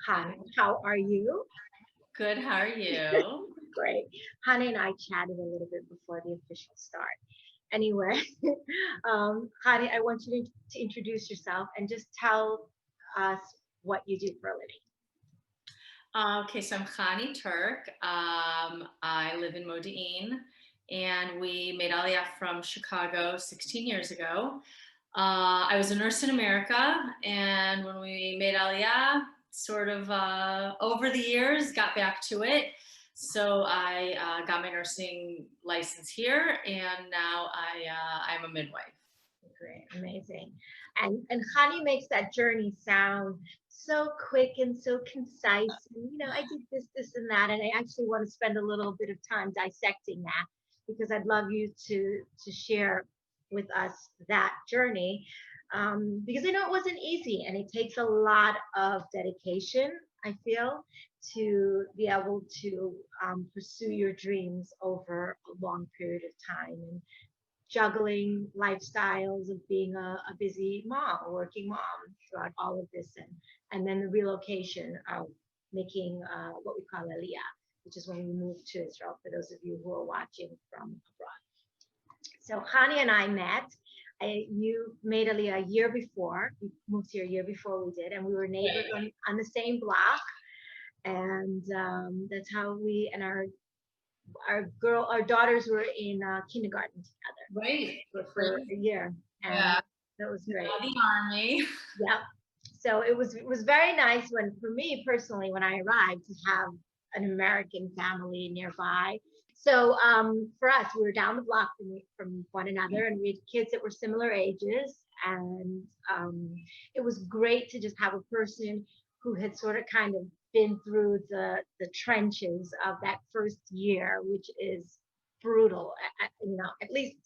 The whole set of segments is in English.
Hi, how are you? Good, how are you? Great. Hannah and I chatted a little bit before the official start. Anyway, Hannah, I want you to introduce yourself and just tell us what you do for a living. Okay, so I'm Chani Turk. I live in Modi'in, and we made Aliyah from Chicago 16 years ago. I was a nurse in America, and when we made Aliyah, sort of over the years, got back to it. So I got my nursing license here, and now I'm a midwife. Great, amazing. And Hani makes that journey sound so quick and so concise. And, I did this, and that, and I actually want to spend a little bit of time dissecting that because I'd love you to share with us that journey because I know it wasn't easy and it takes a lot of dedication. I feel to be able to pursue your dreams over a long period of time and juggling lifestyles of being a busy mom, a working mom throughout all of this, and then the relocation of making what we call Aliyah, which is when we moved to Israel. For those of you who are watching from abroad, so Hani and I met. You made Aliyah a year before. You moved here a year before we did, and we were neighbors on the same block. And that's how we and our daughters were in kindergarten together Right. for a year, and Yeah. that was Now great. the army. Yeah. So it was very nice when, for me personally, when I arrived, to have an American family nearby. So for us, we were down the block from one another, and we had kids that were similar ages, and it was great to just have a person who had sort of kind of been through the trenches of that first year, which is brutal. At least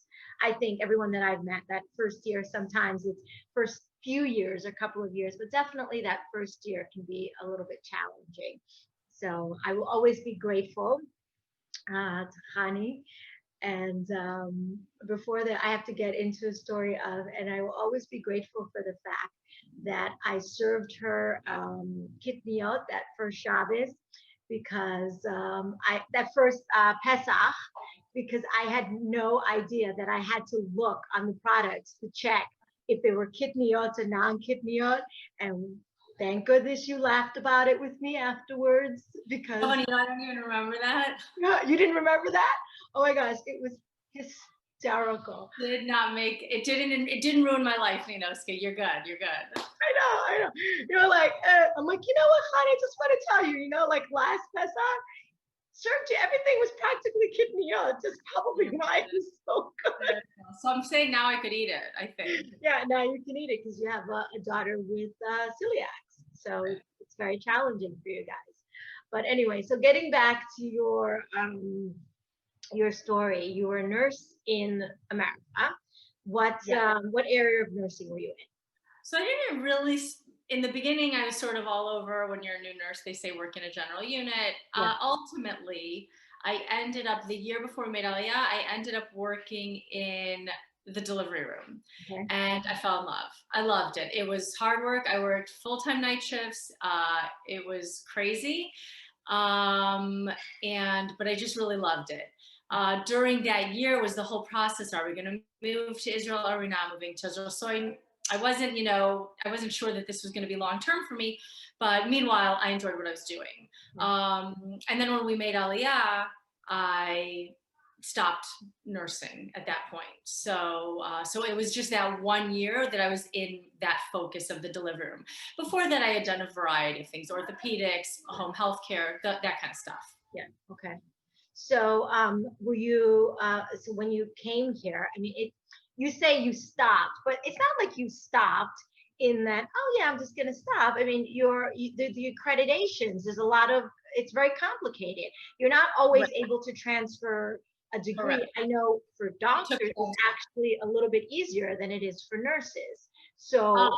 I think everyone that I've met, that first year, sometimes it's first few years or couple of years, but definitely that first year can be a little bit challenging. So I will always be grateful to Hani. And before that, I have to get into a story of, and I will always be grateful for the fact that I served her kitniot that first Shabbos because I that first Pesach because I had no idea that I had to look on the products to check if they were kitniot or non-kitniot. And thank goodness you laughed about it with me afterwards Oh, because honey, I don't even remember that. you didn't remember that? Oh my gosh, it was hysterical. Did not make it. Didn't ruin my life, Ninoska. You're good. You're good. I know. You're like, I'm like, you know what, honey? I just want to tell you, like last Pesach, served you everything was practically kidney. Just probably why it was so good. So I'm saying now I could eat it, I think. Yeah, now you can eat it because you have a daughter with celiac, so it's very challenging for you guys. But anyway, so getting back to your story, you were a nurse in America. What area of nursing were you in? So I didn't really, in the beginning, I was sort of all over. When you're a new nurse, they say work in a general unit. Yeah. Ultimately, I ended up, the year before we made Aliyah, I ended up working in the delivery room, Okay. and I fell in love. I loved it. It was hard work. I worked full-time night shifts. It was crazy. But I just really loved it. During that year was the whole process. Are we going to move to Israel? Are we not moving to Israel? So I wasn't, I wasn't sure that this was going to be long term for me. But meanwhile, I enjoyed what I was doing. And then when we made Aliyah, I stopped nursing at that point. So it was just that 1 year that I was in that focus of the delivery room. Before that, I had done a variety of things: orthopedics, home health care, that kind of stuff. Yeah. Okay. So, were you? So when you came here, I mean, you say you stopped, but it's not like you stopped in that. Oh yeah, I'm just going to stop. I mean, the accreditations. There's a lot of. It's very complicated. You're not always Right. able to transfer a degree. Correct. I know for It took doctors, it's actually a little bit easier than it is for nurses. Um, So,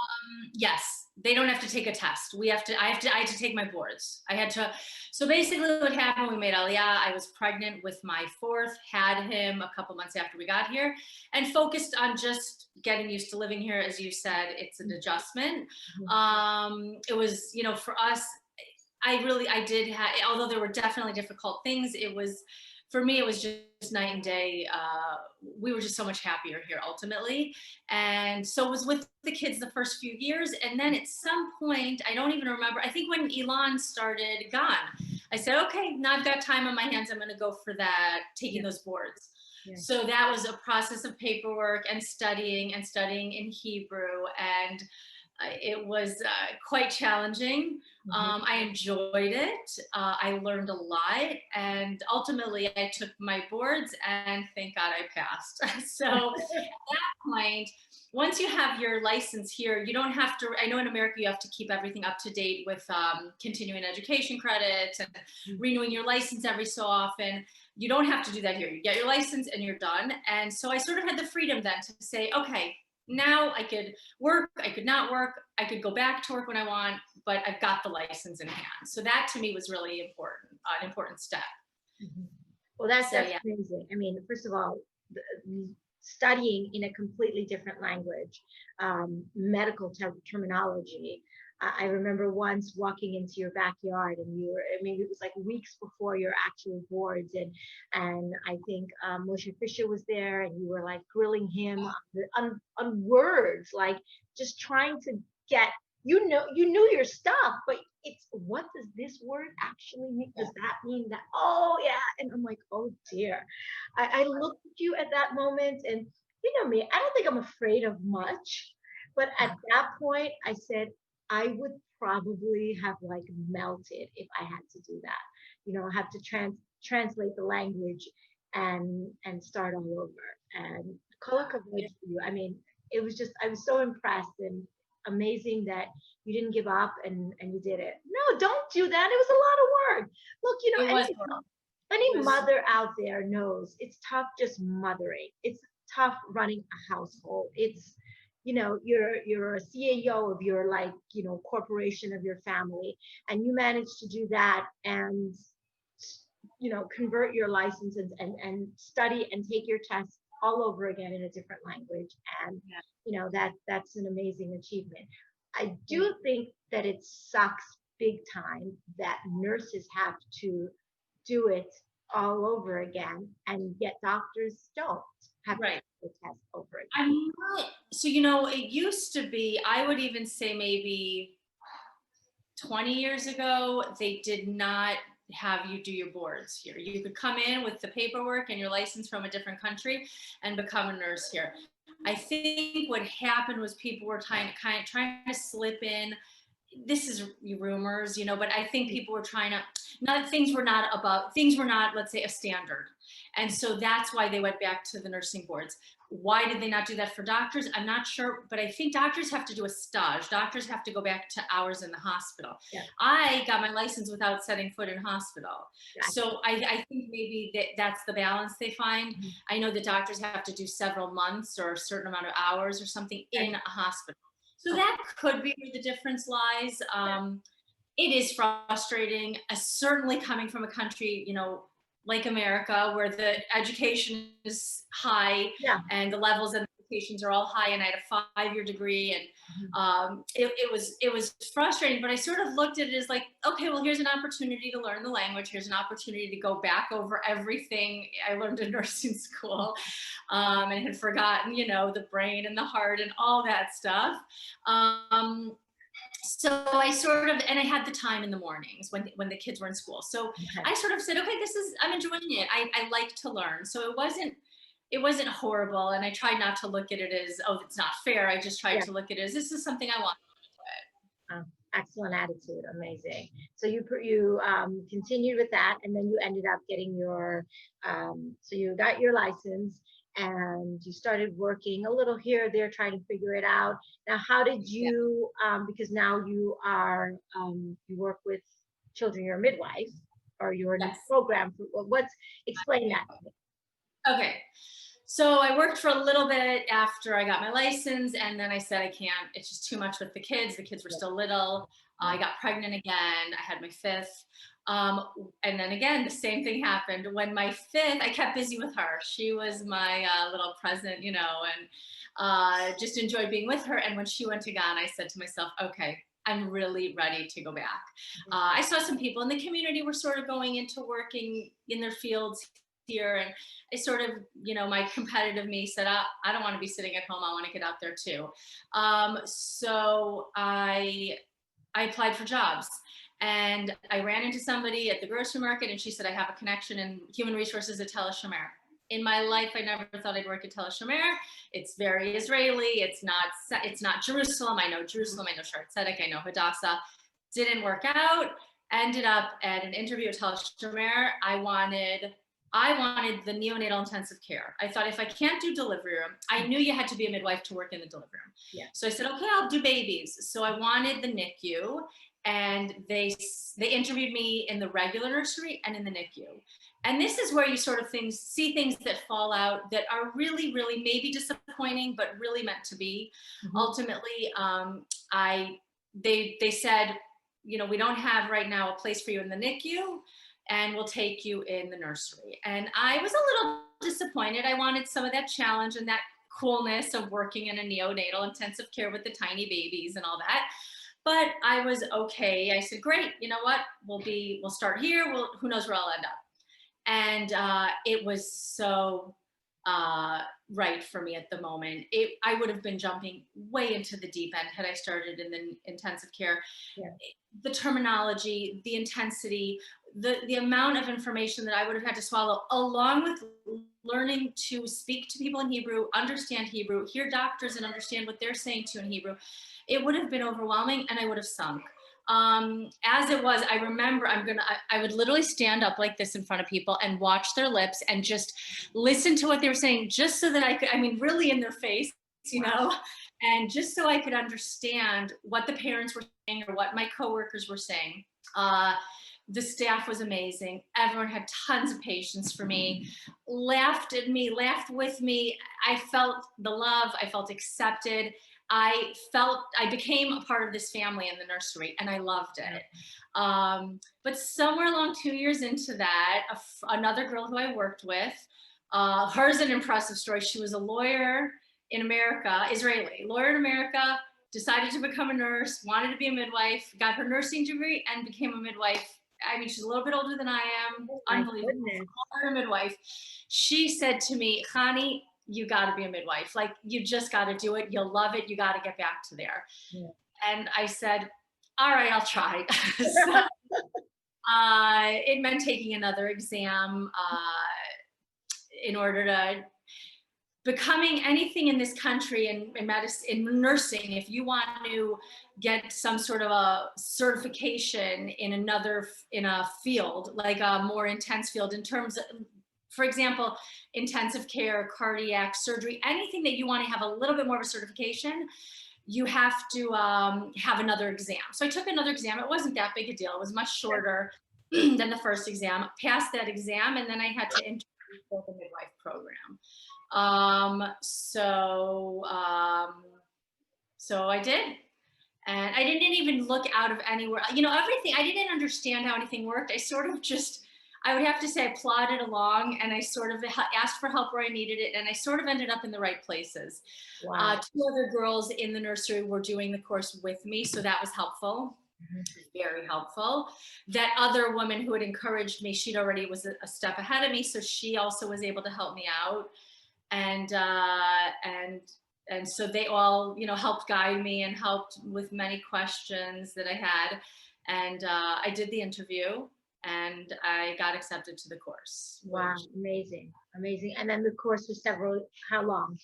yes, they don't have to take a test. I had to take my boards. I had to. So basically what happened, we made Aliyah. I was pregnant with my fourth, had him a couple months after we got here, and focused on just getting used to living here. As you said, it's an adjustment. It was, for us, I did have, although there were definitely difficult things, it was, for me, it was just night and day. We were just so much happier here ultimately. And so it was with the kids the first few years. And then at some point, I don't even remember, I think when Elon started Gone, I said, okay, now I've got time on my hands. I'm going to go for that, taking those boards. Yeah. So that was a process of paperwork and studying in Hebrew. And it was quite challenging. I enjoyed it. I learned a lot, and ultimately I took my boards, and thank God I passed. So at that point, once you have your license here, you don't have to, I know in America you have to keep everything up to date with continuing education credits and renewing your license every so often. You don't have to do that here. You get your license and you're done. And so I sort of had the freedom then to say, okay, now I could work, I could not work, I could go back to work when I want, but I've got the license in hand. So that to me was really important, an important step. Well, that's amazing. I mean, first of all, studying in a completely different language, medical terminology. I remember once walking into your backyard, and you were, I mean, it was like weeks before your actual boards, and I think Moshe Fisher was there, and you were like grilling him on words, like just trying to get, you knew your stuff, but it's, what does this word actually mean? Does that mean that? Oh yeah. And I'm like, oh dear. I looked at you at that moment, and you know me, I don't think I'm afraid of much, but at that point I said, I would probably have like melted if I had to do that. You know, have to translate the language and start all over. And kol hakavod for you. I mean, it was just, I was so impressed, and amazing that you didn't give up and you did it. No, don't do that. It was a lot of work. Look, you know, any mother out there knows it's tough just mothering. It's tough running a household. It's, you know, you're a CEO of your, like, you know, corporation of your family, and you manage to do that and, you know, convert your license and study and take your tests all over again in a different language. And, you know, that's an amazing achievement. I do think that it sucks big time that nurses have to do it all over again, and yet doctors don't have to test over again. So, you know, it used to be, I would even say maybe 20 years ago, they did not have you do your boards here. You could come in with the paperwork and your license from a different country and become a nurse here. I think what happened was people were trying to slip in, this is rumors, you know, but I think people were trying to, things were not, let's say, a standard. And so that's why they went back to the nursing boards. Why did they not do that for doctors? I'm not sure, but I think doctors have to do a stage. Doctors have to go back to hours in the hospital. I got my license without setting foot in hospital. So I think maybe that's the balance they find. I know that doctors have to do several months or a certain amount of hours or something in a hospital. So that could be where the difference lies. It is frustrating, certainly coming from a country, you know, like America, where the education is high and the levels of educations are all high, and I had a 5-year degree, and it was frustrating, but I sort of looked at it as like, okay, well, here's an opportunity to learn the language. Here's an opportunity to go back over everything I learned in nursing school, and had forgotten, you know, the brain and the heart and all that stuff. So I sort of, and I had the time in the mornings when the kids were in school. So I sort of said, okay, I'm enjoying it. I like to learn. So it wasn't horrible. And I tried not to look at it as, oh, it's not fair. I just tried to look at it as, this is something I want to do. Excellent attitude. Amazing. So you continued with that, and then you ended up getting your, so you got your license, and you started working a little here or there, trying to figure it out. Now, how did you, because now you are, you work with children, you're a midwife, or you're in a program, explain that to me. Okay. So I worked for a little bit after I got my license, and then I said, I can't, it's just too much with the kids. The kids were still little. I got pregnant again. I had my 5th. And then again, the same thing happened. When my 5th, I kept busy with her. She was my little present, you know, and just enjoyed being with her. And when she went to Ghana, I said to myself, okay, I'm really ready to go back. I saw some people in the community were sort of going into working in their fields here, and I sort of, you know, my competitive me said, I don't want to be sitting at home. I want to get out there too. So I applied for jobs, and I ran into somebody at the grocery market, and she said, I have a connection in human resources at Tel Aviv. In my life, I never thought I'd work at Tel Aviv. It's very Israeli. It's not Jerusalem. I know Jerusalem. I know Shaare Zedek. I know Hadassah. Didn't work out. Ended up at an interview at Tel Aviv. I wanted the neonatal intensive care. I thought, if I can't do delivery room, I knew you had to be a midwife to work in the delivery room. Yeah. So I said, okay, I'll do babies. So I wanted the NICU, and they interviewed me in the regular nursery and in the NICU. And this is where you sort of see things that fall out that are really, really maybe disappointing, but really meant to be. Ultimately, they said, you know, we don't have right now a place for you in the NICU, and we'll take you in the nursery. And I was a little disappointed. I wanted some of that challenge and that coolness of working in a neonatal intensive care with the tiny babies and all that. But I was okay. I said, great, you know what? We'll start here. Who knows where I'll end up. And it was so right for me at the moment. I would have been jumping way into the deep end had I started in the intensive care. Yeah. The terminology, the intensity, the amount of information that I would have had to swallow, along with learning to speak to people in Hebrew, understand Hebrew, hear doctors and understand what they're saying to you in Hebrew, it would have been overwhelming, and I would have sunk. As it was, I remember I would literally stand up like this in front of people and watch their lips and just listen to what they were saying, just so that I could, I mean, really in their face, you know, and just so I could understand what the parents were saying or what my coworkers were saying. The staff was amazing. Everyone had tons of patience for me, laughed at me, laughed with me. I felt the love, I felt accepted. I became a part of this family in the nursery, and I loved it. But somewhere along 2 years into that, another girl who I worked with, hers an impressive story. She was a lawyer in America, Israeli lawyer in America, decided to become a nurse, wanted to be a midwife, got her nursing degree, and became a midwife. I mean, she's a little bit older than I am. Unbelievable. A midwife. She said to me, Chani, you got to be a midwife. Like, you just got to do it. You'll love it. You got to get back to there. Yeah. And I said, all right, I'll try. So, it meant taking another exam in order to becoming anything in this country in medicine, in nursing. If you want to get some sort of a certification in a field, like a more intense field in terms of, for example, intensive care, cardiac surgery, anything that you want to have a little bit more of a certification, you have to have another exam. So I took another exam. It wasn't that big a deal. It was much shorter than the first exam. Passed that exam, and then I had to interview for the midwife program. So I did. And I didn't even look out of anywhere. You know, everything, I didn't understand how anything worked. I sort of just, I would have to say I plodded along, and I sort of asked for help where I needed it, and I sort of ended up in the right places. Wow. 2 other girls in the nursery were doing the course with me, so that was helpful. Very helpful. That other woman who had encouraged me, she'd already was a step ahead of me, so she also was able to help me out. And so they all, you know, helped guide me and helped with many questions that I had. And I did the interview, and I got accepted to the course. Wow, amazing, amazing. And then the course was how long?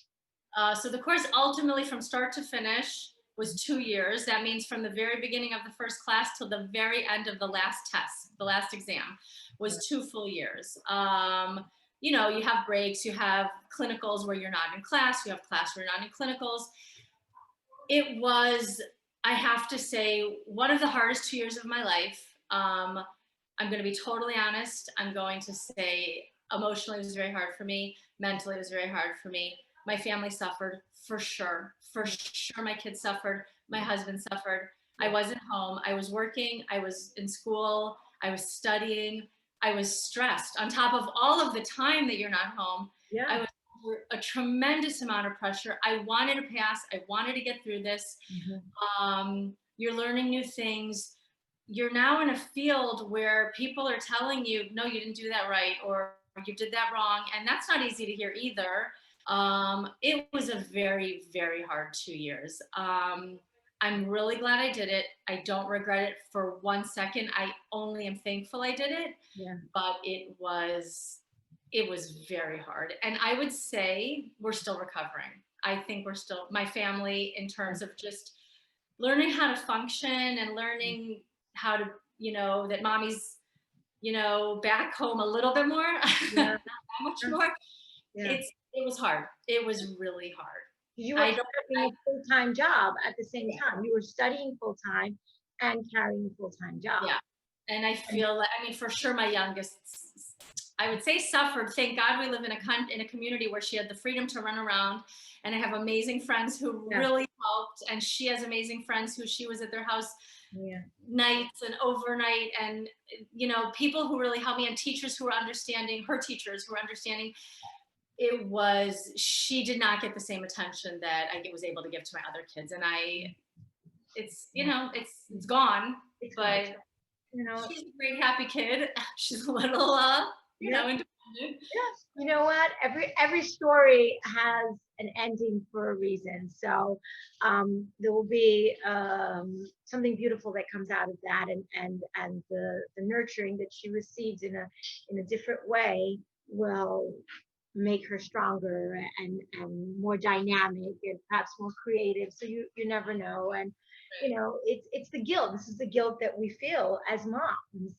So the course ultimately, from start to finish, was 2 years. That means from the very beginning of the first class till the very end of the last test, the last exam, was 2 full years. You know, you have breaks, you have clinicals where you're not in class, you have class where you're not in clinicals. It was, I have to say, one of the hardest 2 years of my life. I'm going to be totally honest. I'm going to say emotionally it was very hard for me. Mentally it was very hard for me. My family suffered, for sure. For sure, my kids suffered. My husband suffered. I wasn't home. I was working. I was in school. I was studying. I was stressed. On top of all of the time that you're not home, yeah. I was under a tremendous amount of pressure. I wanted to pass. I wanted to get through this. you're learning new things. You're now in a field where people are telling you, no, you didn't do that right, or you did that wrong. And that's not easy to hear either. It was a very, very hard 2 years. I'm really glad I did it. I don't regret it for 1 second. I only am thankful I did it. Yeah. But it was very hard. And I would say we're still recovering. I think we're still, my family, in terms of just learning how to function and learning how to, that mommy's, back home a little bit more, Yeah. not that much more. Yeah. It was hard. It was really hard. You were carrying a full-time job at the same time. You were studying full-time and carrying a full-time job. Yeah. And I feel like, I mean, for sure, my youngest, I would say, suffered. Thank God we live in a community where she had the freedom to run around. And I have amazing friends who really helped. And she has amazing friends who she was at their house nights and overnight. And, people who really helped me, and teachers who were understanding, her teachers who were understanding. She did not get the same attention that I was able to give to my other kids. And it's gone, but she's a great, happy kid. She's a little, independent. Yes. You know what? Every story has an ending for a reason. So there will be something beautiful that comes out of that, and the nurturing that she receives in a different way will make her stronger and more dynamic and perhaps more creative. So you never know. And it's the guilt. This is the guilt that we feel as moms.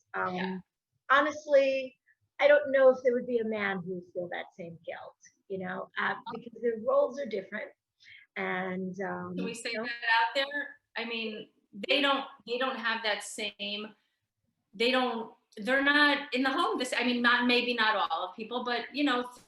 Honestly, I don't know if there would be a man who would feel that same guilt, because their roles are different. And can we say that out there? I mean, they don't have that same. They're not in the home. Maybe not all of people, but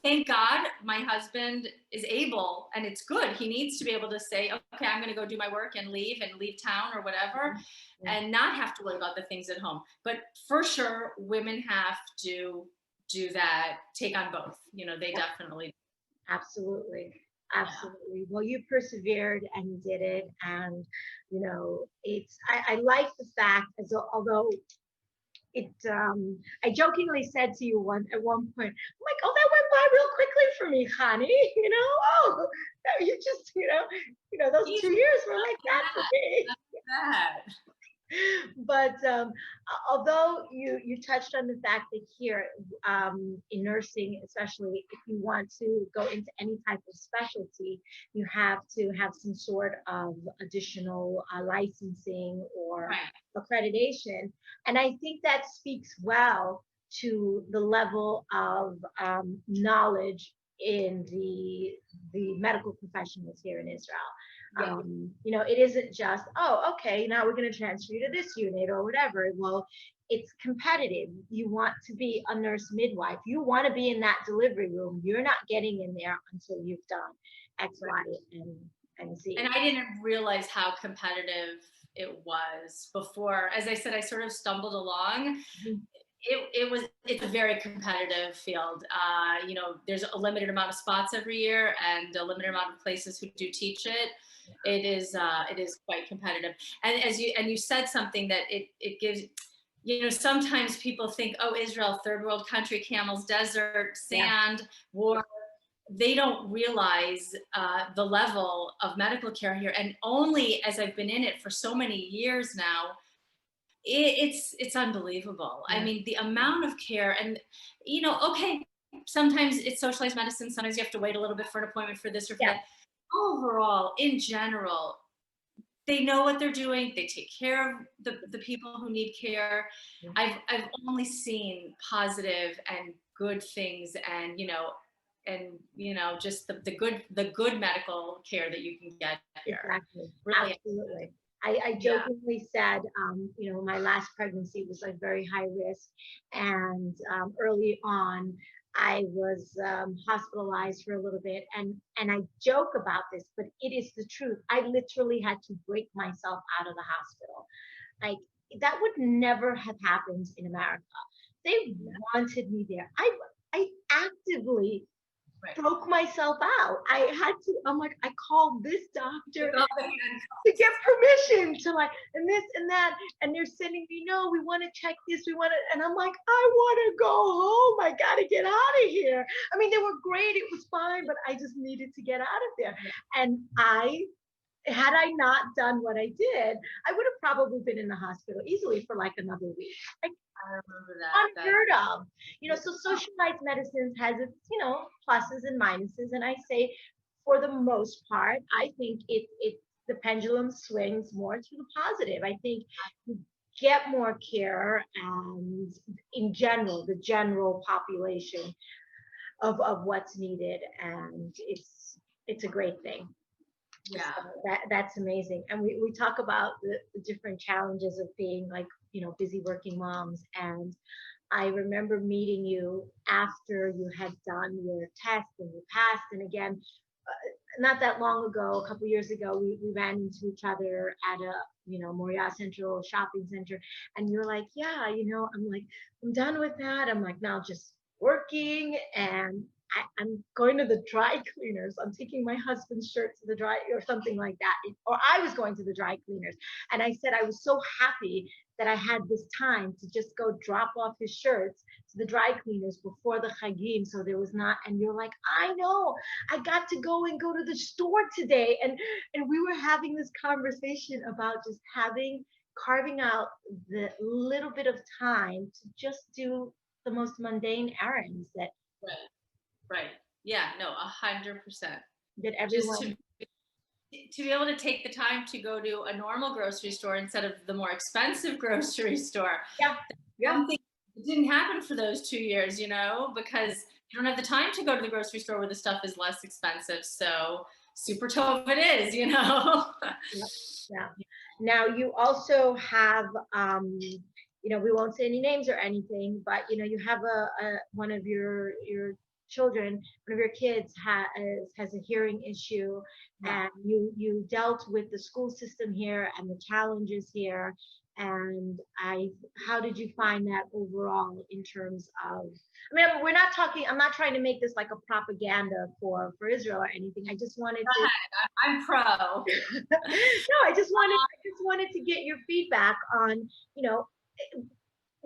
thank God my husband is able, and it's good. He needs to be able to say, okay, I'm going to go do my work and leave town or whatever, and not have to worry about the things at home. But for sure, women have to do that, take on both. They definitely. Absolutely. Well, you persevered and you did it. And, I like the fact, although I jokingly said to you at one point, I'm like, oh, that went by real quickly for me, Chani. You just, those 2 years were like that for me. But although you touched on the fact that here in nursing, especially if you want to go into any type of specialty, you have to have some sort of additional licensing or accreditation. And I think that speaks well to the level of knowledge in the medical professionals here in Israel. It isn't just, oh, okay, now we're going to transfer you to this unit or whatever. Well, it's competitive. You want to be a nurse midwife. You want to be in that delivery room. You're not getting in there until you've done X, Y, and Z. And I didn't realize how competitive it was before. As I said, I sort of stumbled along. It's a very competitive field. There's a limited amount of spots every year and a limited amount of places who do teach it. It is quite competitive. And you said something that it gives, sometimes people think, oh, Israel, third world country, camels, desert, sand, war. They don't realize the level of medical care here. And only as I've been in it for so many years now, it's unbelievable. I mean, the amount of care, and okay, sometimes it's socialized medicine. Sometimes you have to wait a little bit for an appointment for this or for that. Overall, in general, they know what they're doing. They take care of the people who need care. I've only seen positive and good things, and just the good medical care that you can get here. Exactly. Really. Absolutely. I jokingly said, my last pregnancy was like very high risk, and early on, I was hospitalized for a little bit, and I joke about this, but it is the truth. I literally had to break myself out of the hospital. Like, that would never have happened in America. They wanted me there. I actively broke myself out. I'm like, I called this doctor With all the hand to get permission to like, and this and that. And they're sending me, no, we want to check this. We want to, and I'm like, I want to go home. I got to get out of here. I mean, they were great. It was fine, but I just needed to get out of there. And had I not done what I did, I would have probably been in the hospital easily for like another week. Like, I remember that. unheard of. So socialized medicine has its, pluses and minuses. And I say, for the most part, I think the pendulum swings more to the positive. I think you get more care, and in general, the general population of what's needed, and it's a great thing. Yeah. So that's amazing. And we talk about the different challenges of being like, busy working moms. And I remember meeting you after you had done your test and you passed. And again, not that long ago, a couple years ago, we ran into each other at a, Moriah Central shopping center. And you're like, yeah, I'm like, I'm done with that. I'm like, now just working, and I'm going to the dry cleaners. I'm taking my husband's shirt to the dry, or something like that. Or I was going to the dry cleaners. And I said I was so happy that I had this time to just go drop off his shirts to the dry cleaners before the Chagim. So there was not, and you're like, I know, I got to go to the store today. And we were having this conversation about just carving out the little bit of time to just do the most mundane errands that. Right. Yeah, no, 100%. That everyone. Just to be able to take the time to go to a normal grocery store instead of the more expensive grocery store. Yeah. It didn't happen for those 2 years, because you don't have the time to go to the grocery store where the stuff is less expensive. So super tov it is, Yeah. Now you also have, we won't say any names or anything, but you have one of your children, one of your kids has a hearing issue, and you dealt with the school system here and the challenges here. And how did you find that overall in terms of, I'm not trying to make this like a propaganda for Israel or anything. I just wanted to. I'm pro. No, I just wanted to get your feedback on,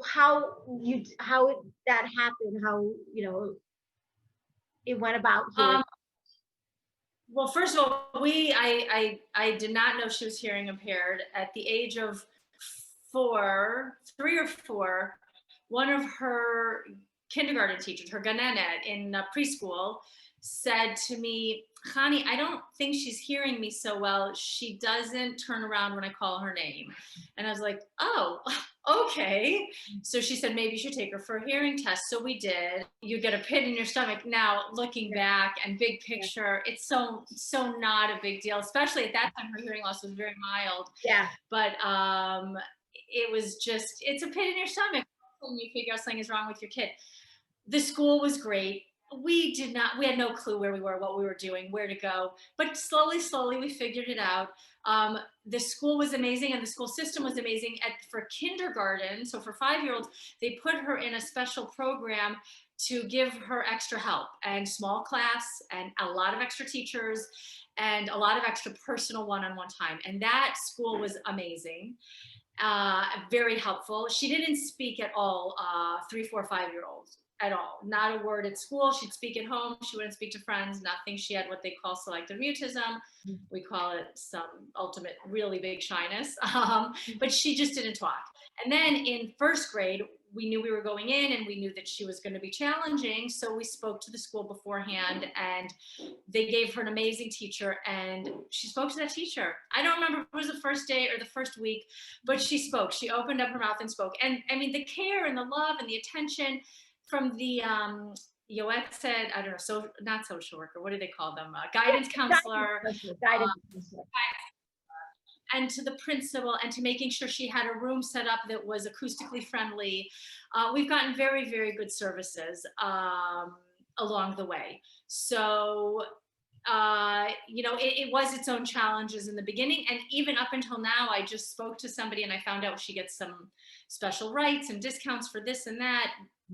how that happened, how, it went about here. Well, first of all, I did not know she was hearing impaired. At the age of 3 or 4, one of her kindergarten teachers, her ganenet in preschool, said to me, Chani, I don't think she's hearing me so well. She doesn't turn around when I call her name. And I was like, oh, okay. So she said, maybe you should take her for a hearing test. So we did. You get a pit in your stomach. Now, looking back and big picture, it's so not a big deal, especially at that time, her hearing loss was very mild. Yeah. But it was just, it's a pit in your stomach when you figure out something is wrong with your kid. The school was great. We had no clue where we were, what we were doing, where to go, but slowly we figured it out. The school was amazing, and the school system was amazing. For kindergarten, so for 5-year-olds, they put her in a special program to give her extra help and small class and a lot of extra teachers and a lot of extra personal one-on-one time. And that school was amazing. Very helpful. She didn't speak at all, 3, 4, 5-year-olds at all. Not a word at school. She'd speak at home. She wouldn't speak to friends, nothing. She had what they call selective mutism. We call it some ultimate really big shyness. But she just didn't talk. And then in 1st grade, we knew we were going in, and we knew that she was going to be challenging. So we spoke to the school beforehand, and they gave her an amazing teacher, and she spoke to that teacher. I don't remember if it was the first day or the first week, but she spoke. She opened up her mouth and spoke. And I mean, the care and the love and the attention from the Yoetzet, I don't know, so not social worker, what do they call them? Guidance counselor. Guidance counselor. And to the principal, and to making sure she had a room set up that was acoustically friendly. We've gotten very, very good services along the way. So, it was its own challenges in the beginning. And even up until now, I just spoke to somebody and I found out she gets some special rights and discounts for this and that,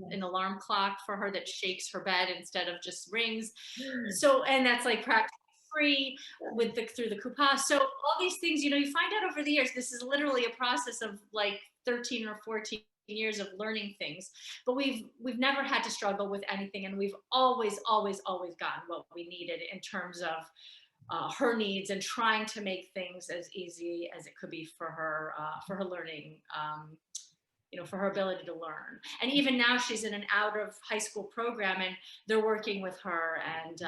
an alarm clock for her that shakes her bed instead of just rings. So, and that's like practically free with through the coupa. So all these things, you know, you find out over the years, this is literally a process of like 13 or 14 years of learning things, but we've never had to struggle with anything, and we've always gotten what we needed in terms of her needs, and trying to make things as easy as it could be for her learning, you know, for her ability to learn. And even now she's in an out of high school program, and they're working with her and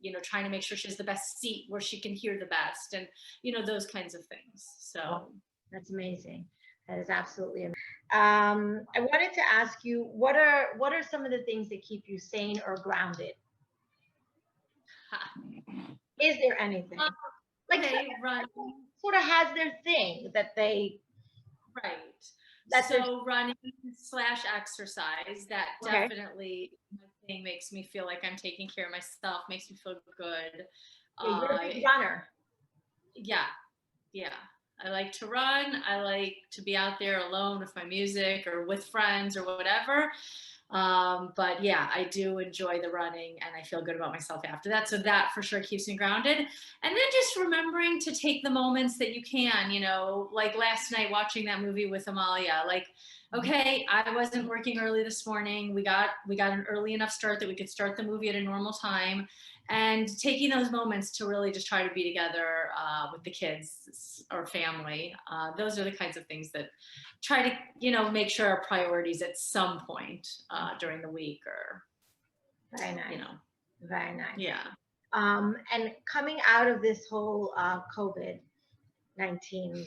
you know, trying to make sure she has the best seat where she can hear the best, and you know, those kinds of things. So that's amazing. That is absolutely amazing. I wanted to ask you, what are some of the things that keep you sane or grounded? Is there anything? Like running sort of has their thing that they so running / exercise, that definitely, my thing, makes me feel like I'm taking care of myself, makes me feel good. You're a big runner. Yeah. I like to run. I like to be out there alone with my music or with friends or whatever. But yeah, I do enjoy the running, and I feel good about myself after that. So that for sure keeps me grounded. And then just remembering to take the moments that you can, you know, like last night watching that movie with Amalia, like, okay, I wasn't working early this morning. We got an early enough start that we could start the movie at a normal time, and taking those moments to really just try to be together with the kids or family. Those are the kinds of things that try to, you know, make sure our priorities at some point during the week. Or very nice, you know, very nice. Yeah. And coming out of this whole COVID-19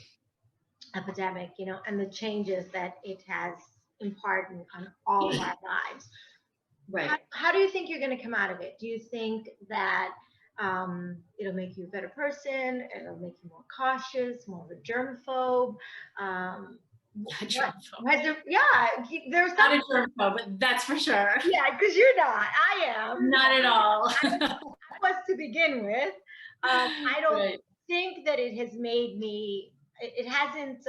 epidemic, you know, and the changes that it has imparted on all of our lives. Right. How do you think you're going to come out of it? Do you think that it'll make you a better person? It'll make you more cautious, more of a germaphobe? There's not a germaphobe, but that's for sure. Yeah, because you're not. I am. Not at all. I was to begin with. I don't think that it has made me. It hasn't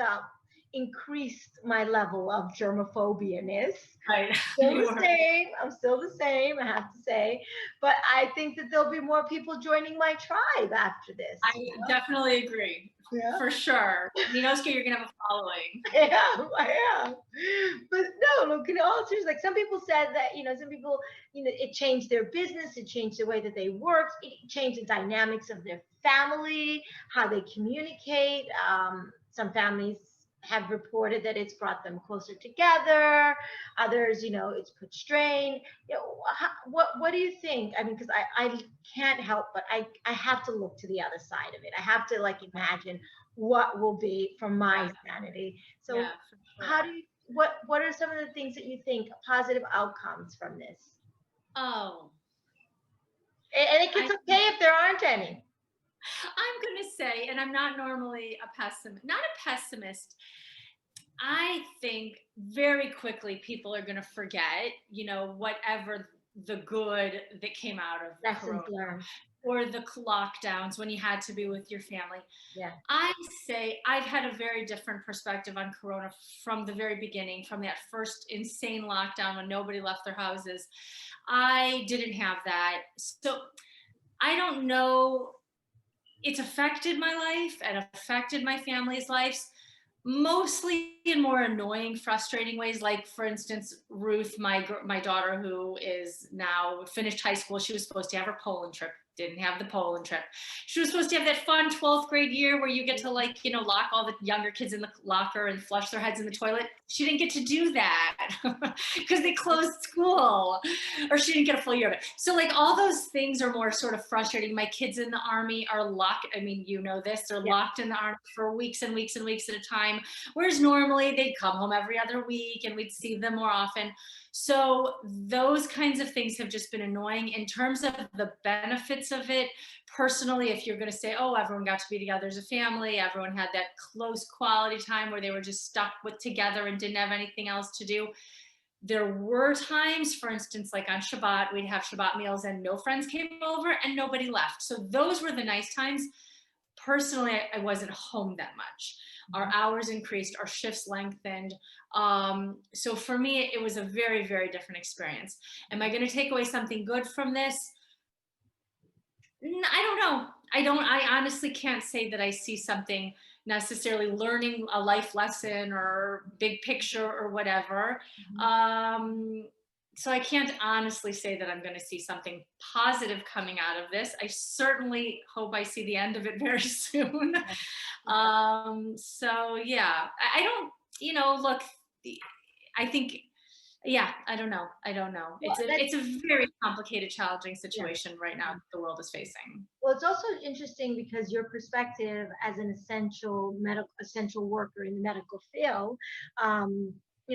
increased my level of germophobia-ness. Right. I'm still the same, I have to say. But I think that there'll be more people joining my tribe after this. I definitely agree. Yeah. For sure. Ninoska, you're going to have a following. I am. But no, look, in all seriousness, like some people said that, you know, some people, you know, it changed their business, it changed the way that they worked, it changed the dynamics of their family, how they communicate. Some families have reported that it's brought them closer together. Others, you know, it's put strain. You know, what do you think? I mean, because I can't help but I have to look to the other side of it. I have to like imagine what will be from my sanity. So yeah, sure. How do you, what are some of the things that you think positive outcomes from this? Oh. And it's okay if there aren't any. I'm going to say, and I'm not normally not a pessimist. I think very quickly people are going to forget, you know, whatever the good that came out of Corona or the lockdowns when you had to be with your family. Yeah. I say I've had a very different perspective on Corona from the very beginning, from that first insane lockdown when nobody left their houses. I didn't have that. So I don't know. It's affected my life and affected my family's lives, mostly in more annoying, frustrating ways. Like, for instance, Ruth, my daughter, who is now finished high school, she was supposed to have her Poland trip. Didn't have the Poland trip. She was supposed to have that fun 12th grade year where you get to, like, you know, lock all the younger kids in the locker and flush their heads in the toilet. She didn't get to do that because they closed school, or she didn't get a full year of it. So like all those things are more sort of frustrating. My kids in the Army are locked. I mean, you know this, they're locked in the Army for weeks and weeks and weeks at a time. Whereas normally they'd come home every other week and we'd see them more often. So those kinds of things have just been annoying. In terms of the benefits of it, personally, if you're going to say, oh, everyone got to be together as a family, everyone had that close quality time where they were just stuck together and didn't have anything else to do. There were times, for instance, like on Shabbat, we'd have Shabbat meals and no friends came over and nobody left. So those were the nice times. Personally, I wasn't home that much. Our hours increased, our shifts lengthened. So for me, it was a very, very different experience. Am I going to take away something good from this? I don't know. I honestly can't say that I see something necessarily learning a life lesson or big picture or whatever. So I can't honestly say that I'm going to see something positive coming out of this. I certainly hope I see the end of it very soon. So yeah, I don't, look, I think, yeah, I don't know. Well, It's a very complicated, challenging yeah. situation right now that the world is facing. Well, it's also interesting because your perspective as an essential worker in the medical field,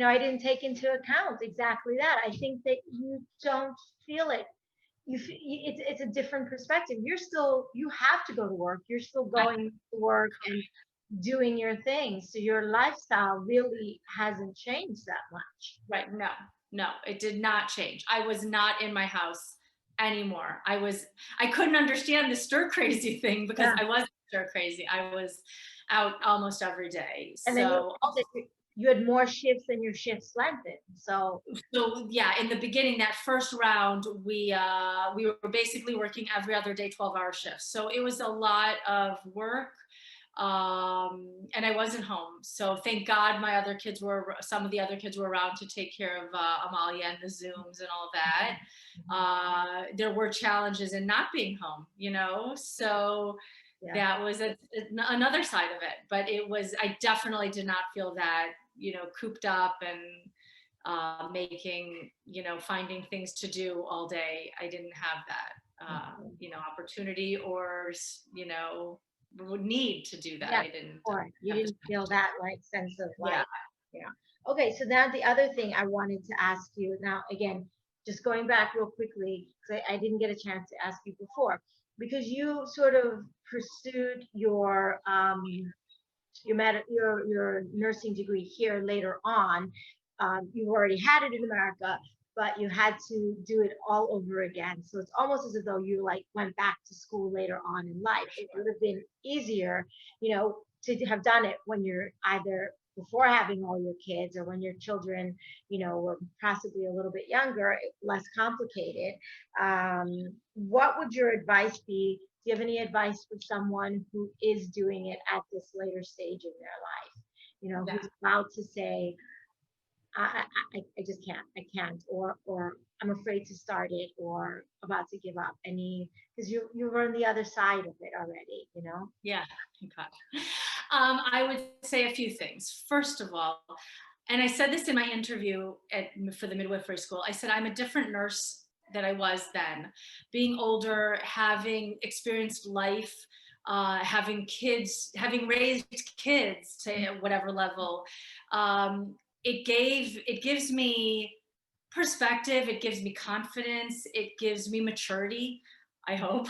I didn't take into account exactly that. I think that you don't feel it. It's a different perspective. You have to go to work. You're still going to work and doing your thing. So your lifestyle really hasn't changed that much. Right. No, it did not change. I was not in my house anymore. I couldn't understand the stir crazy thing because I wasn't stir crazy. I was out almost every day. And then So you had more shifts than your shifts lengthened. So yeah, in the beginning, that first round, we were basically working every other day, 12-hour shifts. So it was a lot of work. And I wasn't home. So thank God some of the other kids were around to take care of Amalia and the Zooms and all of that. There were challenges in not being home, so that was another side of it. But I definitely did not feel that, cooped up and making, finding things to do all day. I didn't have that, opportunity or, would need to do that. Yeah, I didn't. You didn't feel that sense of yeah. Okay, so now the other thing I wanted to ask you now, again, just going back real quickly, because I didn't get a chance to ask you before, because you sort of pursued your nursing degree here later on. You've already had it in America, but you had to do it all over again. So it's almost as though you went back to school later on in life. It would have been easier, to have done it when you're either before having all your kids or when your children, were possibly a little bit younger, less complicated. What would your advice be? Do you have any advice for someone who is doing it at this later stage in their life? Who's about to say, I just can't. I can't, or I'm afraid to start it, or about to give up. Because you're on the other side of it already. Yeah, thank God. I would say a few things. First of all, and I said this in my interview for the midwifery school. I said I'm a different nurse than I was then. Being older, having experienced life, having kids, having raised kids to whatever level. It gives me perspective. It gives me confidence. It gives me maturity, I hope.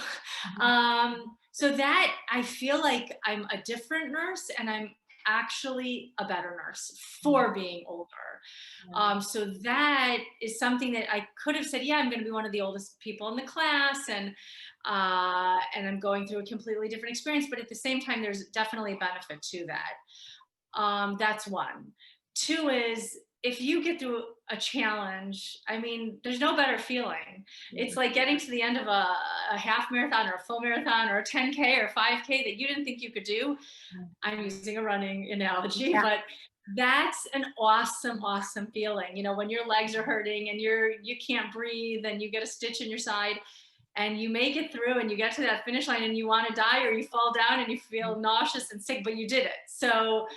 So that I feel like I'm a different nurse and I'm actually a better nurse for being older. So that is something that I could have said, yeah, I'm going to be one of the oldest people in the class and I'm going through a completely different experience. But at the same time, there's definitely a benefit to that. That's one. Two is, if you get through a challenge, there's no better feeling. It's like getting to the end of a half marathon or a full marathon or a 10K or 5K that you didn't think you could do. I'm using a running analogy, but that's an awesome, awesome feeling. When your legs are hurting and you can't breathe and you get a stitch in your side and you make it through and you get to that finish line and you want to die or you fall down and you feel nauseous and sick, but you did it. So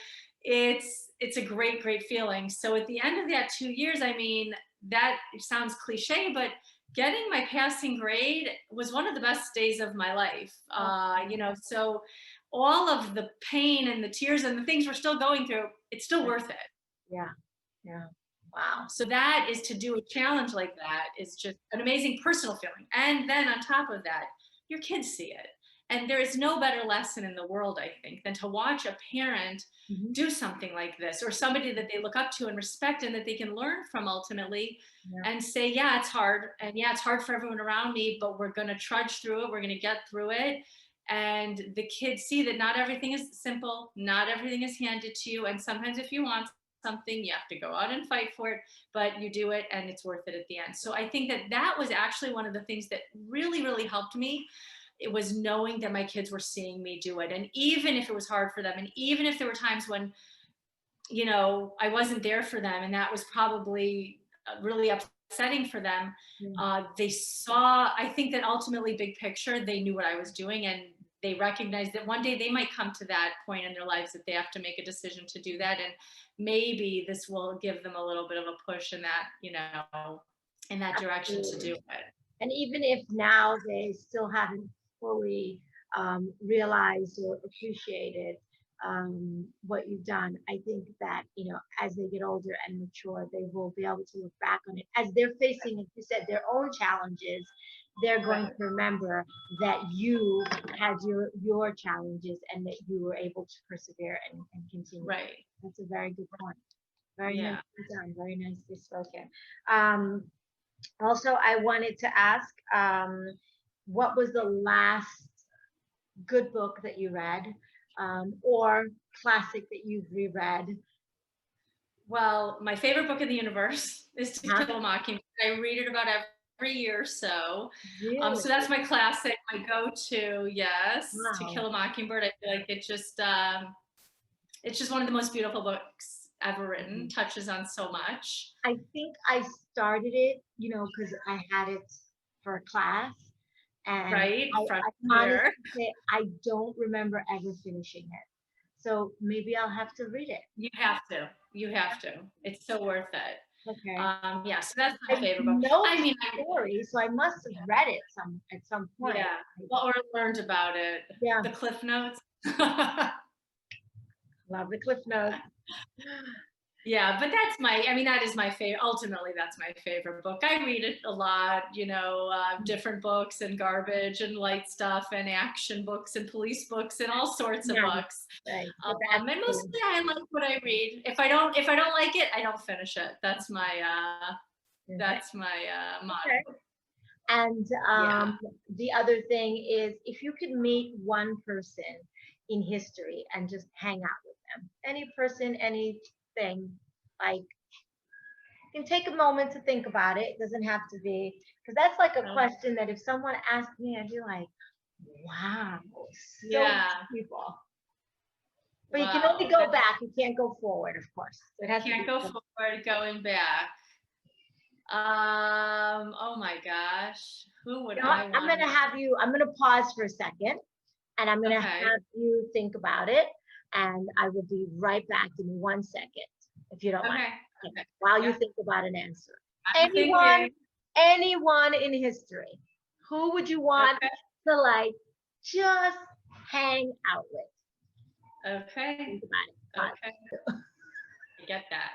it's a great, great feeling. So at the end of that 2 years, that sounds cliche, but getting my passing grade was one of the best days of my life. So all of the pain and the tears and the things we're still going through, it's still worth it. Yeah. Wow. So that is, to do a challenge like that is just an amazing personal feeling. And then on top of that, your kids see it. And there is no better lesson in the world, I think, than to watch a parent do something like this, or somebody that they look up to and respect and that they can learn from ultimately, and say, yeah, it's hard. And yeah, it's hard for everyone around me, but we're going to trudge through it. We're going to get through it. and the kids see that not everything is simple, not everything is handed to you, and sometimes if you want something, you have to go out and fight for it, but you do it and it's worth it at the end. So I think that that was actually one of the things that really, really helped me. It was knowing that my kids were seeing me do it. And even if it was hard for them, and even if there were times when, you know, I wasn't there for them, and that was probably really upsetting for them, they saw, I think that ultimately, big picture, they knew what I was doing, and they recognized that one day they might come to that point in their lives that they have to make a decision to do that. And maybe this will give them a little bit of a push in that, you know, in that direction to do it. And even if now they still haven't fully realized or appreciated what you've done, I think that, you know, as they get older and mature, they will be able to look back on it as they're facing, as you said, their own challenges. They're going to remember that you had your challenges and that you were able to persevere and continue. Right. That's a very good point. Very nicely done. Very nicely spoken. Also, I wanted to ask, what was the last good book that you read, or classic that you've reread? Well, my favorite book in the universe is To Kill a Mockingbird. I read it about every year or so. Really? So that's my classic, my go-to. Yes, Wow. To Kill a Mockingbird. I feel like it's just one of the most beautiful books ever written. Touches on so much. I think I started it, you know, because I had it for a class, and right, I honestly say I don't remember ever finishing it. So maybe I'll have to read it. You have to. You have to. It's so worth it. Okay. Yeah, so that's my favorite book. I mean, story, so I must have read it at some point. Yeah, well, or learned about it. Yeah. The Cliff Notes. Love the Cliff Notes. Yeah, but that's that is my favorite. Ultimately, that's my favorite book. I read it a lot, you know, different books and garbage and light stuff and action books and police books and all sorts of books. Right. And mostly I like what I read. If I don't like it, I don't finish it. That's my motto. Okay. And the other thing is, if you could meet one person in history and just hang out with them, any person, anything, like, you can take a moment to think about it. It doesn't have to be, because that's like a question that if someone asked me, I'd be like, wow, so many people. But you can only go back. You can't go forward, of course. It has can't go forward, going back. Oh my gosh. Who would I want? I'm gonna pause for a second, and I'm gonna have you think about it, and I will be right back in 1 second, if you don't mind. Okay. While you think about an answer. Anyone in history, who would you want to like just hang out with? Okay. Think about it. Okay. I get that.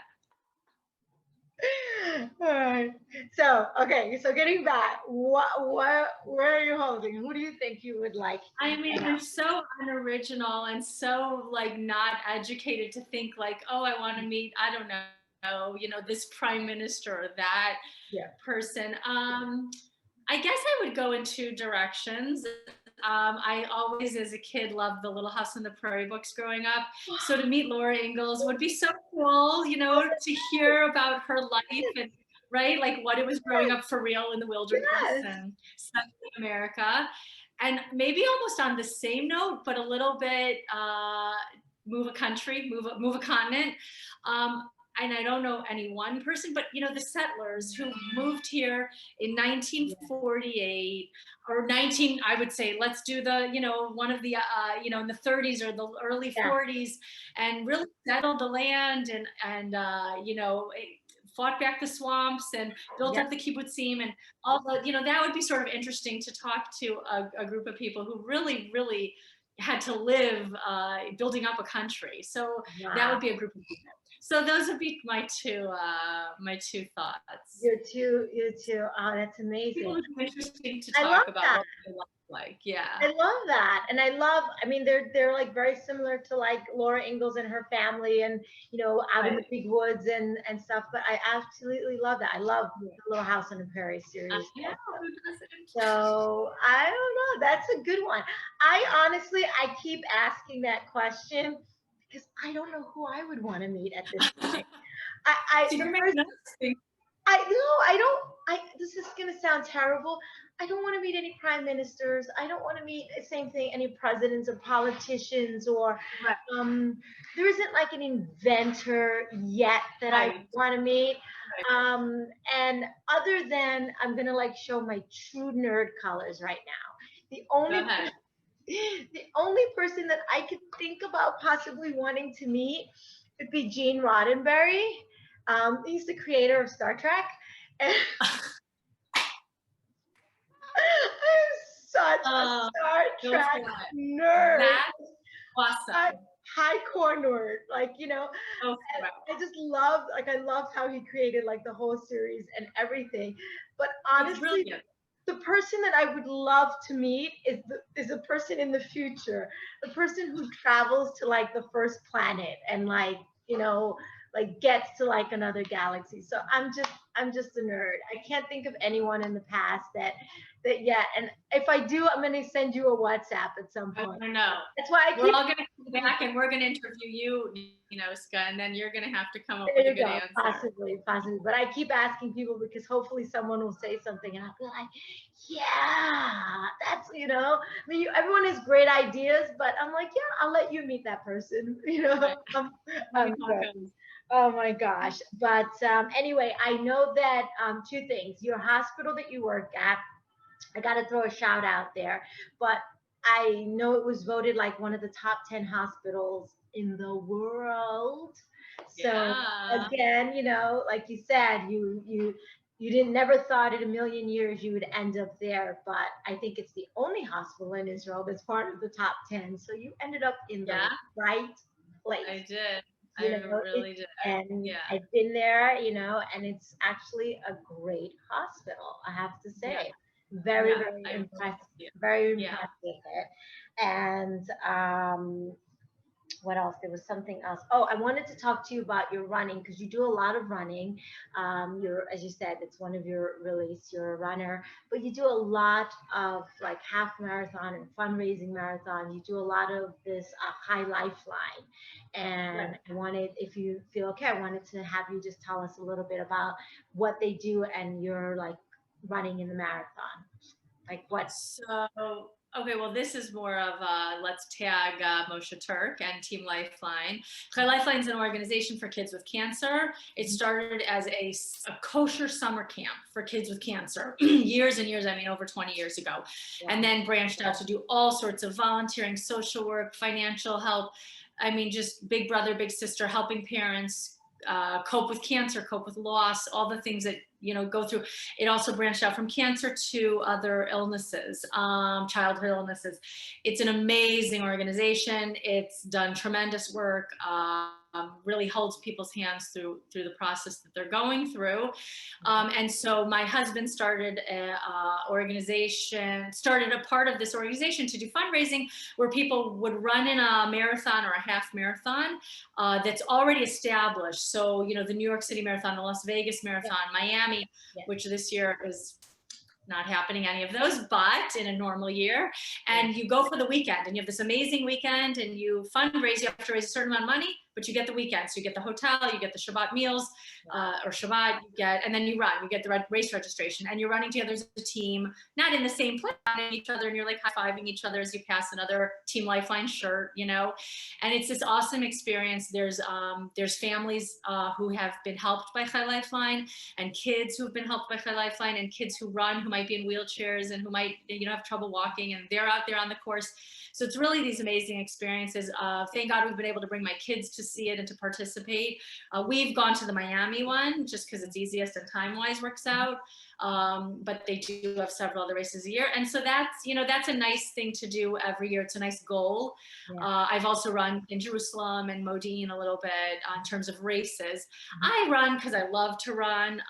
All right. So, so getting back, where are you holding? Who do you think you would like? I mean, they're so unoriginal and so like not educated to think like, oh, I want to meet, I don't know, you know, this prime minister or that person. I guess I would go in two directions. I always, as a kid, loved the Little House on the Prairie books growing up. So to meet Laura Ingalls would be so cool, you know, to hear about her life and like what it was growing up for real in the wilderness and Central America. And maybe almost on the same note, but a little bit move a country, move a continent. And I don't know any one person, but you know, the settlers who moved here in 1948 or I would say, let's do the, you know, one of the, you know, in the 30s or the early 40s, and really settled the land and you know, fought back the swamps and built up the kibbutzim and all the, you know, that would be sort of interesting to talk to a group of people who really, really had to live building up a country. So that would be a group of people. So those would be my two thoughts. Your two. Oh, that's amazing. It would be interesting to talk about. like. Yeah. I love that. And I mean, they're like very similar to like Laura Ingalls and her family and, out in the Right. big woods and stuff. But I absolutely love that. I love Yeah. the Little House on the Prairie I series know, also. who doesn't? So I don't know. That's a good one. I keep asking that question because I don't know who I would want to meet at this point. So The you're making person us think. I no, I don't. This is gonna sound terrible. I don't want to meet any prime ministers. I don't want to meet same thing any presidents or politicians or Right. um. There isn't like an inventor yet that I Right. want to meet. Right. And other than I'm gonna like show my true nerd colors right now. The Go only ahead. the only person that I could think about possibly wanting to meet would be Gene Roddenberry. He's the creator of Star Trek. And I'm such a Oh, Star go Trek for it. nerd. That's awesome. High core nerd. Like, Go for it. I just loved, like, I loved how he created like the whole series and everything. But It's honestly, brilliant. the person that I would love to meet is a person in the future, the person who travels to like the first planet and like like gets to like another galaxy. So I'm just a nerd. I can't think of anyone in the past that yet. And if I do, I'm gonna send you a WhatsApp at some I point. don't know. That's why I We're keep. all going to come back and we're going to interview you, Ska, and then you're going to have to come up There with a you good go. answer. Possibly. But I keep asking people because hopefully someone will say something and I'll be like, yeah, that's, I mean, everyone has great ideas, but I'm like, yeah, I'll let you meet that person. Right. I'm How good. it goes. Oh my gosh. But anyway, I know that two things. Your hospital that you work at, I got to throw a shout out there, but I know it was voted like one of the top 10 hospitals in the world. So Yeah. again, like you said, you didn't never thought in a million years you would end up there, but I think it's the only hospital in Israel that's part of the top 10. So you ended up in the Yeah, right place. I did. You I know, really did. and Yeah. I've been there, and it's actually a great hospital, I have to Yeah. say. Very, Yeah. very I really impressed, do. very Yeah. impressed with it. And what else? There was something else. Oh, I wanted to talk to you about your running because you do a lot of running. As you said, it's one of your release. You're a runner, but you do a lot of like half marathon and fundraising marathon. You do a lot of this high lifeline. And Right. I wanted, if you feel okay, I wanted to have you just tell us a little bit about what they do and your like running in the marathon. Like what? So, okay, well, this is more of let's tag Moshe Turk and Team Lifeline. Lifeline is an organization for kids with cancer. It started as a kosher summer camp for kids with cancer years and years, I mean, over 20 years ago, and then branched out to do all sorts of volunteering, social work, financial help. I mean, just big brother, big sister, helping parents cope with cancer, cope with loss, all the things that go through. It also branched out from cancer to other illnesses, childhood illnesses. It's an amazing organization. It's done tremendous work. Really holds people's hands through the process that they're going through. And so my husband started a part of this organization to do fundraising where people would run in a marathon or a half marathon that's already established. So, the New York City Marathon, the Las Vegas Marathon, Miami, which this year is not happening any of those, but in a normal year. And you go for the weekend and you have this amazing weekend and you fundraise, you have to raise a certain amount of money, but you get the weekend. So you get the hotel, you get the Shabbat meals, or Shabbat, and then you get the race registration and you're running together as a team, not in the same place, each other, and you're like high-fiving each other as you pass another Team Lifeline shirt, and it's this awesome experience. There's families who have been helped by Chai Lifeline and kids who've been helped by Chai Lifeline and kids who run, who might be in wheelchairs and who might, have trouble walking, and they're out there on the course. So it's really these amazing experiences. Thank God we've been able to bring my kids to see it and to participate. We've gone to the Miami one just because it's easiest and time-wise works out. But they do have several other races a year. And so that's a nice thing to do every year. It's a nice goal. I've also run in Jerusalem and Modin a little bit in terms of races. I run because I love to run,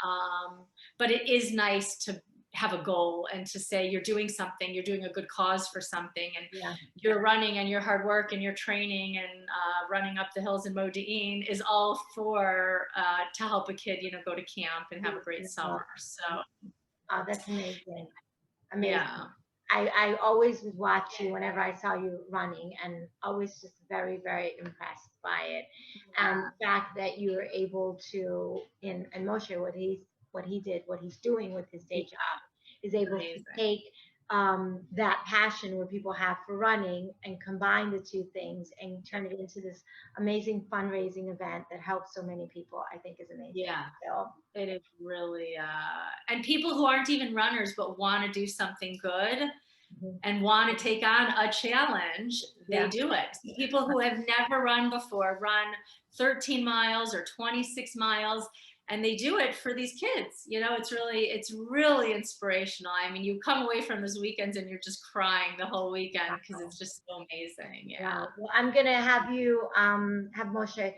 but it is nice to have a goal and to say you're doing something, you're doing a good cause for something, and Yeah. your running and your hard work and your training and running up the hills in Modi'in is all for to help a kid, go to camp and have a great summer. So Oh, that's amazing. Amazing. yeah. I always would watch you whenever I saw you running, and always just very, very impressed by it. And the fact that you were able to, and Moshe, what he's doing with his day job, is able to take that passion where people have for running and combine the two things and turn it into this amazing fundraising event that helps so many people. I think is amazing. Yeah. So it is really, and people who aren't even runners but want to do something good and want to take on a challenge, they do it. People who have never run before run 13 miles or 26 miles, and they do it for these kids. It's really inspirational. I mean, you come away from those weekends and you're just crying the whole weekend because it's just so amazing. Yeah. Well, I'm gonna have you have Moshe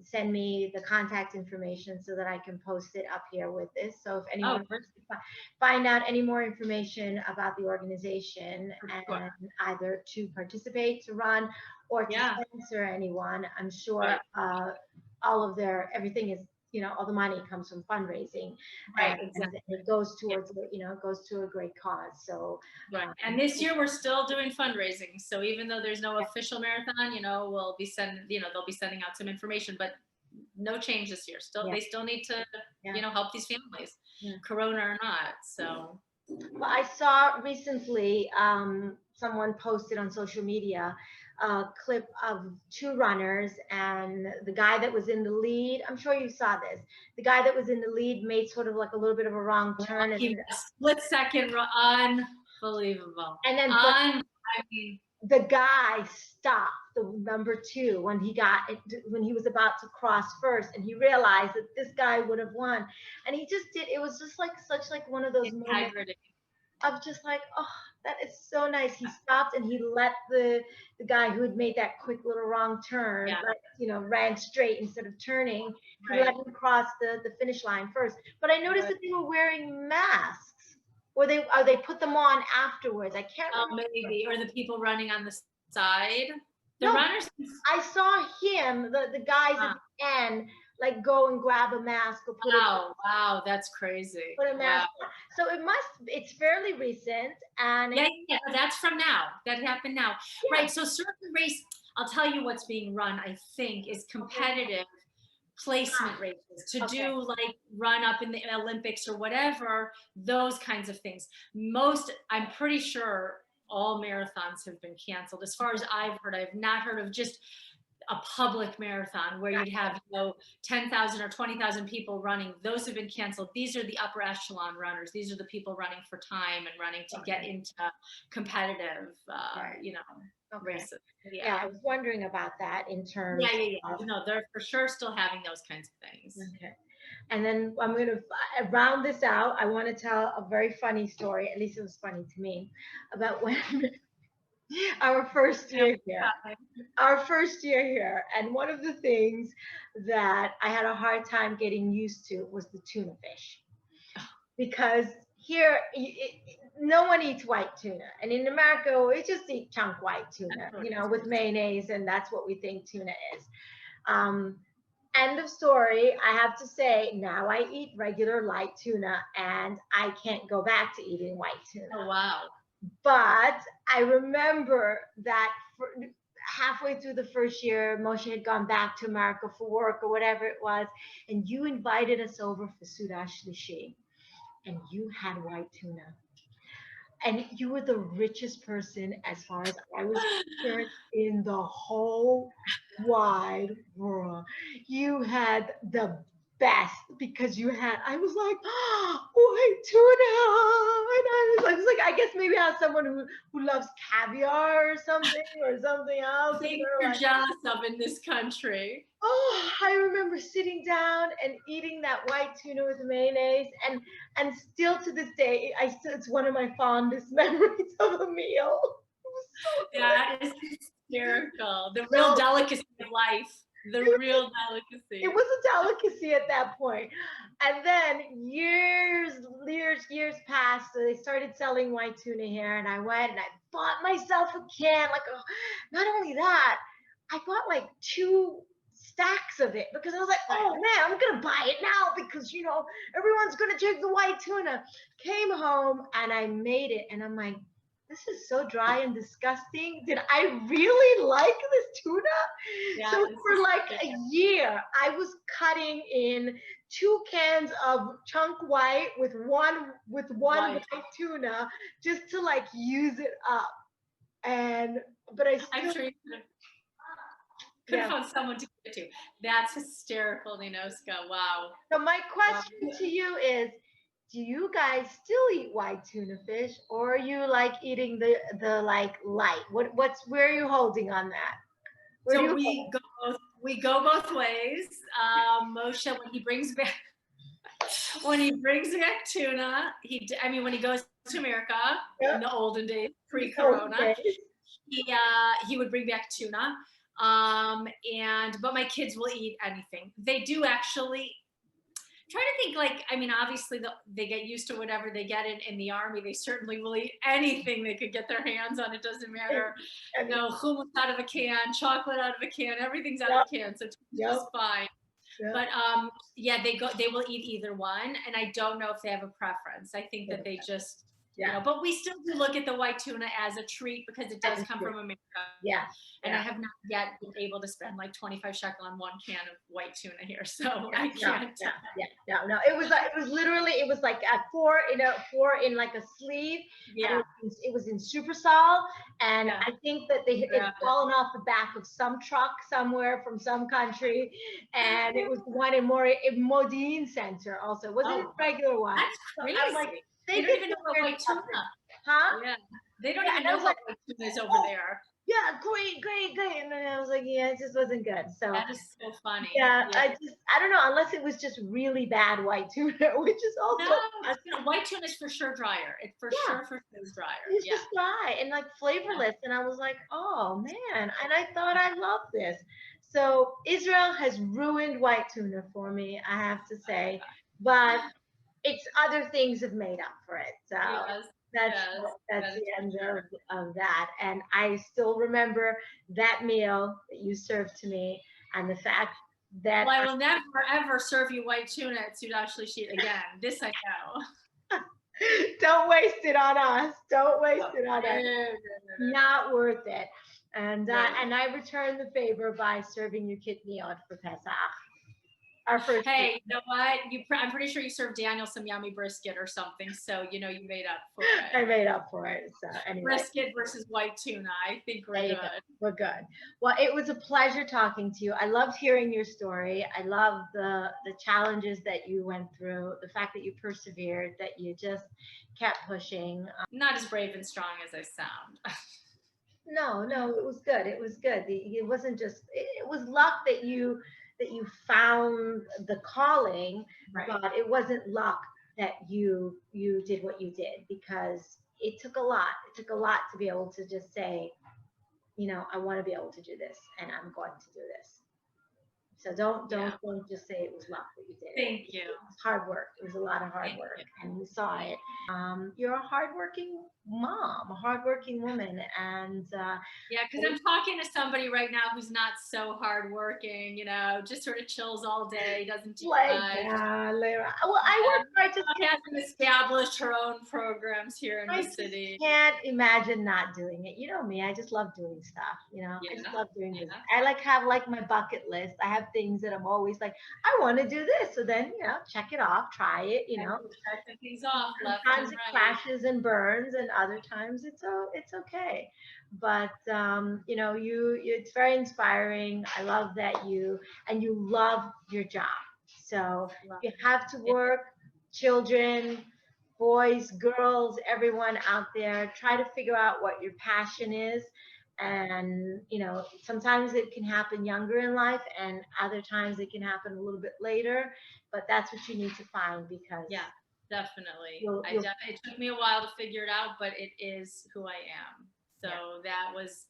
send me the contact information so that I can post it up here with this. So if anyone wants to find out any more information about the organization and either to participate, to run, or to sponsor anyone, I'm sure all of everything is, all the money comes from fundraising, Right, and exactly. it goes towards, it goes to a great cause. So and this year we're still doing fundraising. So even though there's no official marathon, we'll be they'll be sending out some information, but no change this year. They still need to, help these families, Corona or not. So. Well, I saw recently someone posted on social media a clip of two runners, and the guy that was in the lead, I'm sure you saw this, the guy that was in the lead made sort of like a little bit of a wrong turn. A split second, unbelievable. And then the guy stopped, the number two, when he was about to cross first, and he realized that this guy would have won. And he just did, it was just like such like one of those moments of just like, oh, that is so nice. He stopped and he let the guy who had made that quick little wrong turn, ran straight instead of turning. He let him cross the finish line first. But I noticed that they were wearing masks. Or they put them on afterwards. I can't remember. Maybe, or the people running on the side. Runners. I saw him, the guys at the end, like go and grab a mask or put Wow, that's crazy. Put a mask on. So it's fairly recent, and that's from now. That happened now, right? So certain race, I'll tell you what's being run. I think is competitive placement races to do like run up in the Olympics or whatever, those kinds of things. I'm pretty sure all marathons have been canceled. As far as I've heard, I've not heard of just a public marathon where you'd have 10,000 or 20,000 people running. Those have been canceled. These are the upper echelon runners. These are the people running for time and running to get into competitive races. I was wondering about that in terms of, no, they're for sure still having those kinds of things. And then I'm going to round this out. I want to tell a very funny story, at least it was funny to me, about when our first year here. And one of the things that I had a hard time getting used to was the tuna fish. Because here, no one eats white tuna. And in America, we just eat chunk white tuna, with mayonnaise, and that's what we think tuna is. End of story. I have to say, now I eat regular light tuna, and I can't go back to eating white tuna. Oh, wow. But I remember that halfway through the first year, Moshe had gone back to America for work or whatever it was, and you invited us over for Suda Shlishi, and you had white tuna. And you were the richest person, as far as I was concerned, in the whole wide world. You had the best, because I was like, oh, white tuna. And I was like, I guess maybe I was someone who loves caviar or something else. I think you're jealous of in this country. Oh, I remember sitting down and eating that white tuna with mayonnaise, and still to this day, it's one of my fondest memories of a meal. That is hysterical. The real delicacy of life. The real delicacy. It was a delicacy at that point. And then years passed. So they started selling white tuna here, and I went and I bought myself a can. Like, oh, not only that, I bought like 2 stacks of it because I was like, oh man, I'm gonna buy it now because everyone's gonna take the white tuna. Came home and I made it, and I'm like, this is so dry and disgusting. Did I really like this tuna? Yeah, So for like a year, I was cutting in 2 cans of chunk white with one white tuna just to like use it up. But I I'm still, sure you could have found someone to give it to. That's hysterical, Ninoska. Wow. So my question to you is, do you guys still eat white tuna fish, or are you like eating the like light? Where are you holding on that? So we go both ways. Moshe, when he brings back tuna, when he goes to America in the olden days, pre-corona, he would bring back tuna. But my kids will eat anything. They do actually. Trying to think, obviously they get used to whatever they get in the army. They certainly will eat anything they could get their hands on. It doesn't matter, hummus out of a can, chocolate out of a can, everything's out of a can, so it's just fine. But they will eat either one, and I don't know if they have a preference. I think that they just but we still do look at the white tuna as a treat because it does come from America. And I have not yet been able to spend like 25 shekel on 1 can of white tuna here, so I can't. No. It was literally like at 4 in like a sleeve. Yeah. And it was in super salt, and I think that it's fallen off the back of some truck somewhere from some country, and it was one in Modin Center also. It wasn't a regular one. That's crazy. I'm like, they don't even know about white tuna. Huh? Yeah. They don't even know what white tuna is over there. Yeah, great. And then I was like, yeah, it just wasn't good. So that is so funny. Yeah, I don't know, unless it was just really bad white tuna, which is also white tuna is for sure drier. It's for sure is drier. It's just dry and like flavorless. And I was like, oh man, and I thought I loved this. So Israel has ruined white tuna for me, I have to say, but it's other things have made up for it. So that's the end of that. And I still remember that meal that you served to me, and the fact that I will never ever serve you white tuna at Sudash Lishit again. This I know. Don't waste it on us. Don't waste it on us. Not worth it. And I return the favor by serving you kitniot for Pesach. Our first you know what? I'm pretty sure you served Daniel some yummy brisket or something, so you made up for it. I made up for it. So anyway, brisket versus white tuna. I think we're good. We're good. Well, it was a pleasure talking to you. I loved hearing your story. I love the challenges that you went through, the fact that you persevered, that you just kept pushing. Not as brave and strong as I sound. No, it was good. It was good. It wasn't just. It was luck that you found the calling, but it wasn't luck that you did what you did, because it took a lot. It took a lot to be able to just say, I want to be able to do this, and I'm going to do this. So don't just say it was luck that you did. Thank you. It was hard work. It was a lot of hard work, and we saw it. You're a hardworking mom, a hardworking woman, and because I'm talking to somebody right now who's not so hardworking. Just sort of chills all day, doesn't do much. Well, I just hasn't established her own programs here in the city. I can't imagine not doing it. You know me, I just love doing stuff. I just love doing this. I have my bucket list. I have things that I'm always like, I want to do this. So then, check it off, try it, Check things off. Sometimes it crashes and burns, and other times it's okay. But it's very inspiring. I love that you love your job. So you have to work, children, boys, girls, everyone out there, try to figure out what your passion is. And sometimes it can happen younger in life, and other times it can happen a little bit later, but that's what you need to find, because definitely it took me a while to figure it out, but it is who I am. So that was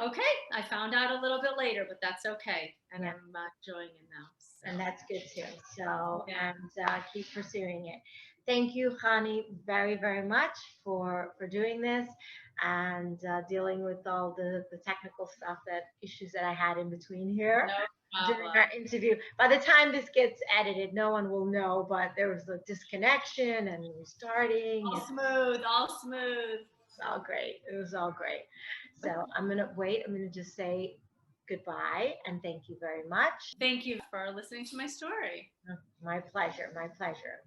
okay. I found out a little bit later, but that's okay, and I'm enjoying it now. And that's good too. So, Yeah. and keep pursuing it. Thank you, Chani, very, very much for doing this and dealing with all the technical stuff, that issues that I had in between here No during problem. our interview. By the time this gets edited, no one will know, but there was a disconnection and restarting. All smooth, all smooth. It's all great. It was all great. So I'm gonna wait. I'm gonna just say goodbye and thank you very much. Thank you for listening to my story. My pleasure. My pleasure.